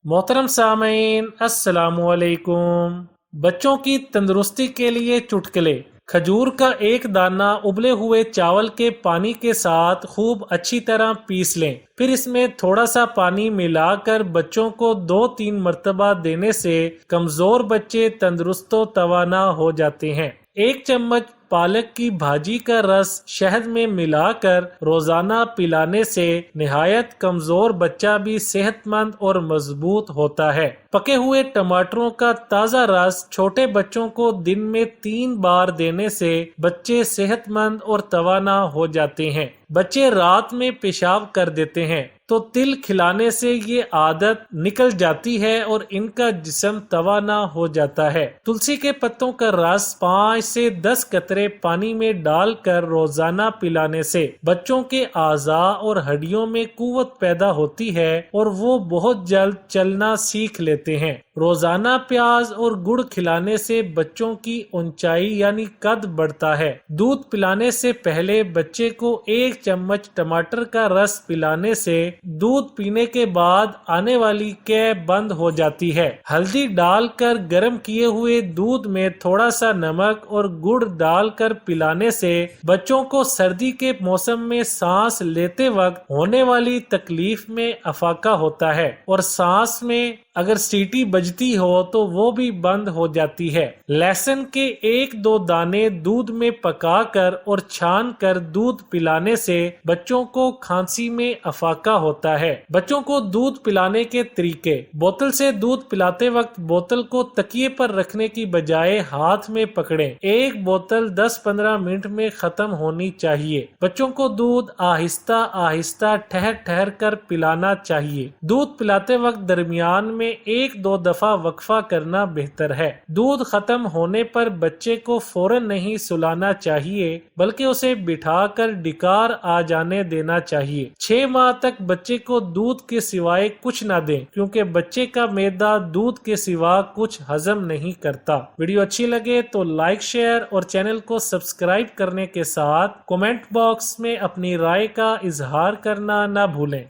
मोहतरम सामीन अस्सलामु अलैकुम। बच्चों की तंदुरुस्ती के लिए चुटकुले। खजूर का एक दाना उबले हुए चावल के पानी के साथ खूब अच्छी तरह पीस लें। फिर इसमें थोड़ा सा पानी मिलाकर बच्चों को 2-3 मरतबा देने से कमजोर बच्चे तंदुरुस्त व तवाना हो जाते हैं। एक चम्मच पालक की भाजी का रस शहद में मिलाकर रोजाना पिलाने से निहायत कमजोर बच्चा भी सेहतमंद और मजबूत होता है। पके हुए टमाटरों का ताज़ा रस छोटे बच्चों को दिन में 3 बार देने से बच्चे सेहतमंद और तवाना हो जाते हैं। बच्चे रात में पेशाब कर देते हैं तो तिल खिलाने से ये आदत निकल जाती है और इनका जिस्म तवाना हो जाता है। तुलसी के पत्तों का रस 5 से 10 कतरे पानी में डालकर रोजाना पिलाने से बच्चों के आज़ा और हड्डियों में कुव्वत पैदा होती है और वो बहुत जल्द चलना सीख लेते हैं। रोजाना प्याज और गुड़ खिलाने से बच्चों की ऊंचाई यानी कद बढ़ता है। दूध पिलाने से पहले बच्चे को 1 चम्मच टमाटर का रस पिलाने से दूध पीने के बाद आने वाली कै बंद हो जाती है। हल्दी डालकर गर्म किए हुए दूध में थोड़ा सा नमक और गुड़ डालकर पिलाने से बच्चों को सर्दी के मौसम में सांस लेते वक्त होने वाली तकलीफ में अफाका होता है और सांस में अगर सीटी बजती हो तो वो भी बंद हो जाती है। लहसुन के 1-2 दाने दूध में पकाकर और छान कर दूध पिलाने से बच्चों को खांसी में अफाका होता है। बच्चों को दूध पिलाने के तरीके। बोतल से दूध पिलाते वक्त बोतल को तकिए पर रखने की बजाय हाथ में पकड़ें। एक बोतल 10-15 मिनट में खत्म होनी चाहिए। बच्चों को दूध आहिस्ता आहिस्ता ठहर ठहर कर पिलाना चाहिए। दूध पिलाते वक्त दरमियान में 1-2 दफा वक्फा करना बेहतर है। दूध खत्म होने पर बच्चे को फौरन नहीं सुलाना चाहिए बल्कि उसे बिठाकर डिकार आ जाने देना चाहिए। 6 माह तक बच्चे को दूध के सिवाय कुछ ना दें क्योंकि बच्चे का मैदा दूध के सिवा कुछ हजम नहीं करता। वीडियो अच्छी लगे तो लाइक शेयर और चैनल को सब्सक्राइब करने के साथ कमेंट बॉक्स में अपनी राय का इजहार करना ना भूलें।